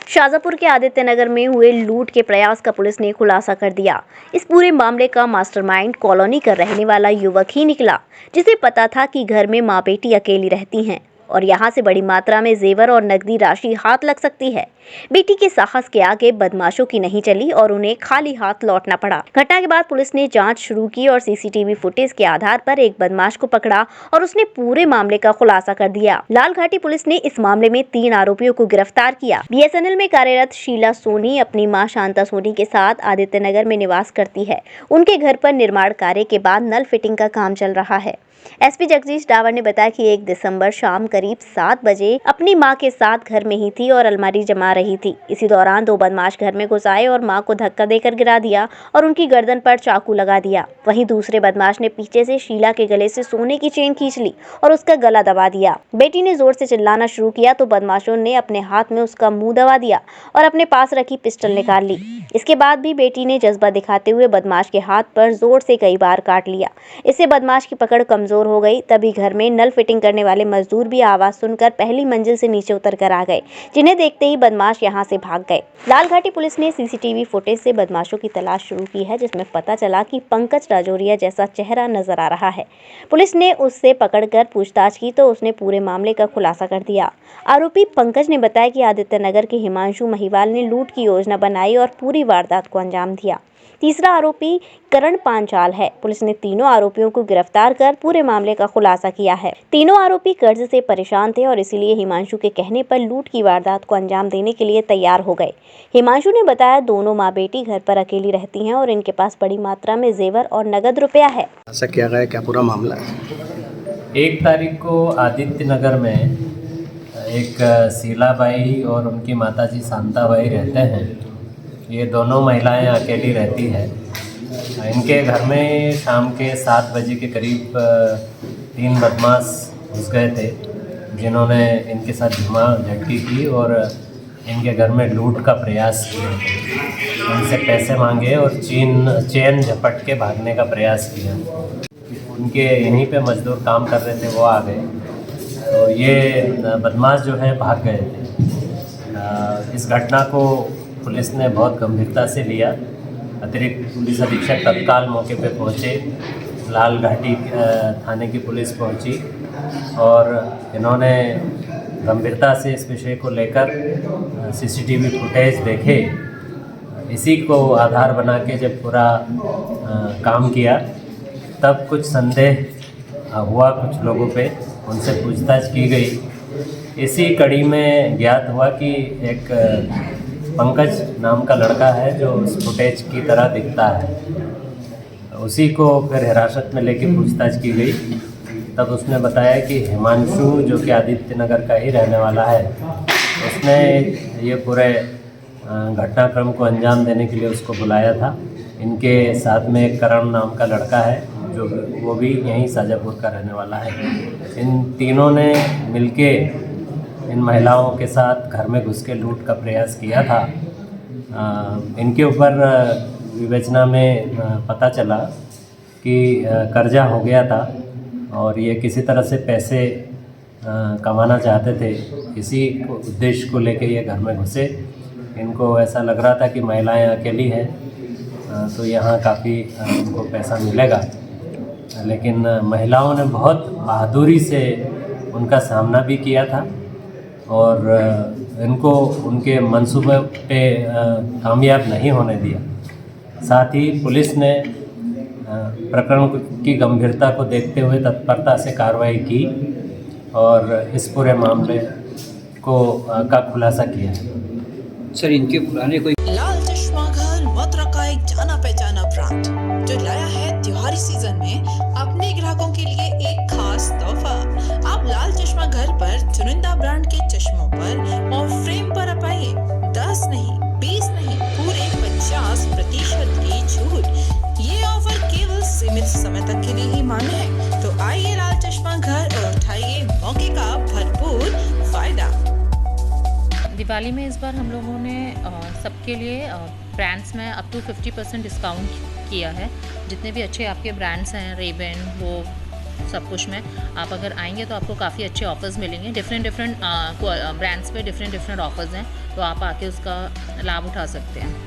शाजापुर के आदित्य नगर में हुए लूट के प्रयास का पुलिस ने खुलासा कर दिया। इस पूरे मामले का मास्टरमाइंड कॉलोनी का रहने वाला युवक ही निकला, जिसे पता था कि घर में मां बेटी अकेली रहती हैं और यहां से बड़ी मात्रा में जेवर और नकदी राशि हाथ लग सकती है। बेटी के साहस के आगे बदमाशों की नहीं चली और उन्हें खाली हाथ लौटना पड़ा। घटना के बाद पुलिस ने जांच शुरू की और सीसीटीवी फुटेज के आधार पर एक बदमाश को पकड़ा और उसने पूरे मामले का खुलासा कर दिया। लालघाटी पुलिस ने इस मामले में 3 आरोपियों को गिरफ्तार किया। बीएसएनएल में कार्यरत शीला सोनी अपनी मां शांता सोनी के साथ आदित्य नगर में निवास करती है। उनके घर पर निर्माण कार्य के बाद नल फिटिंग का काम चल रहा है। एसपी जगदीश डावर ने बताया कि 1 दिसंबर शाम करीब 7 बजे अपनी मां के साथ घर में ही थी और अलमारी जमा रही थी। इसी दौरान 2 बदमाश घर में घुस आए और मां को धक्का देकर गिरा दिया और उनकी गर्दन पर चाकू लगा दिया। वहीं दूसरे बदमाश ने पीछे से शीला के गले से सोने की चेन खींच ली और उसका गला दबा दिया। बेटी ने जोर से चिल्लाना शुरू किया तो बदमाशों ने अपने हाथ में उसका मुंह दबा दिया और अपने पास रखी पिस्टल निकाल ली। इसके बाद भी बेटी ने जज्बा दिखाते हुए बदमाश के हाथ पर जोर से कई बार काट लिया। इससे बदमाश की पकड़ कमजोर हो गई। तभी घर में नल फिटिंग करने वाले मजदूर भी आवाज सुनकर पहली मंजिल से नीचे उतर कर आ गए, जिन्हें देखते ही बदमाश यहां से भाग गए। लालघाटी पुलिस ने सीसीटीवी फुटेज से बदमाशों की तलाश शुरू की है, जिसमें पता चला कि पंकज राजौरिया जैसा चेहरा नजर आ रहा है। पुलिस ने उससे पकड़कर पूछताछ की तो उसने पूरे मामले का खुलासा कर दिया। आरोपी पंकज ने बताया कि आदित्य नगर के हिमांशु महिवाल ने लूट की योजना बनाई और पूरी वारदात को अंजाम दिया। तीसरा आरोपी करण पांचाल है। पुलिस ने तीनों आरोपियों को गिरफ्तार कर पूरे मामले का खुलासा किया है। तीनों आरोपी कर्ज से परेशान थे और इसीलिए हिमांशु के कहने पर लूट की वारदात को अंजाम देने के लिए तैयार हो गए। हिमांशु ने बताया दोनों माँ बेटी घर पर अकेली रहती हैं और इनके पास बड़ी मात्रा में जेवर और नगद रुपया है। ऐसा किया गया, क्या पूरा मामला है? 1 तारीख को आदित्य नगर में एक शीलाबाई और उनकी माताजी शांताबाई रहते हैं। ये दोनों महिलाएं अकेली रहती है। इनके घर में शाम के 7 बजे के करीब 3 बदमाश घुस गए थे, जिन्होंने इनके साथ झटकी की और इनके घर में लूट का प्रयास किया। इनसे पैसे मांगे और चेन झपट के भागने का प्रयास किया। उनके यहीं पे मजदूर काम कर रहे थे, वो आ गए तो ये बदमाश जो है भाग गए थे। इस घटना को पुलिस ने बहुत गंभीरता से लिया। अतिरिक्त पुलिस अधीक्षक तत्काल मौके पे पहुँचे। लालघाटी थाने की पुलिस पहुँची और इन्होंने गंभीरता से इस विषय को लेकर सीसीटीवी फुटेज देखे। इसी को आधार बना के जब पूरा काम किया तब कुछ संदेह हुआ कुछ लोगों पे, उनसे पूछताछ की गई। इसी कड़ी में ज्ञात हुआ कि एक पंकज नाम का लड़का है जो उस फुटेज की तरह दिखता है। उसी को फिर हिरासत में लेके पूछताछ की गई। तब उसने बताया कि हिमांशु जो कि आदित्य नगर का ही रहने वाला है, उसने ये पूरे घटनाक्रम को अंजाम देने के लिए उसको बुलाया था। इनके साथ में एक करण नाम का लड़का है जो वो भी यहीं शाजापुर का रहने वाला है। इन तीनों ने मिलके इन महिलाओं के साथ घर में घुस के लूट का प्रयास किया था। इनके ऊपर विवेचना में पता चला कि कर्जा हो गया था और ये किसी तरह से पैसे कमाना चाहते थे। इसी उद्देश्य को लेके ये घर में घुसे। इनको ऐसा लग रहा था कि महिलाएं अकेली हैं तो यहाँ काफ़ी उनको पैसा मिलेगा, लेकिन महिलाओं ने बहुत बहादुरी से उनका सामना भी किया था और इनको उनके मंसूबे पे कामयाब नहीं होने दिया। साथ ही पुलिस ने प्रकरण की गंभीरता को देखते हुए तत्परता से कार्रवाई की और इस पूरे मामले का खुलासा किया है। सर, इनके पुराने कोई लाल चश्मा घर मथुरा का एक जाना पहचाना ब्रांड जो लाया है त्योहारी सीजन में अपने ग्राहकों के लिए एक खास तोहफा। आप लाल चश्मा घर पर चुनिंदा ब्रांड के चश्मों पर और फ्रेम पर पाइए 10 नहीं 20 नहीं पूरे 50% की छूट। ये ऑफर केवल सीमित समय तक के लिए ही मान्य है, तो आइए लाल चश्मा घर और उठाइए मौके का भरपूर फायदा। दिवाली में इस बार हम लोगों ने सबके लिए ब्रांड्स में अप टू 50% डिस्काउंट किया है। जितने भी अच्छे आपके ब्रांड्स हैं, रेबन, वो सब कुछ में। आप अगर आएंगे तो आपको काफ़ी अच्छे ऑफर्स मिलेंगे। डिफरेंट ब्रांड्स पे डिफरेंट ऑफर्स हैं, तो आप आके उसका लाभ उठा सकते हैं।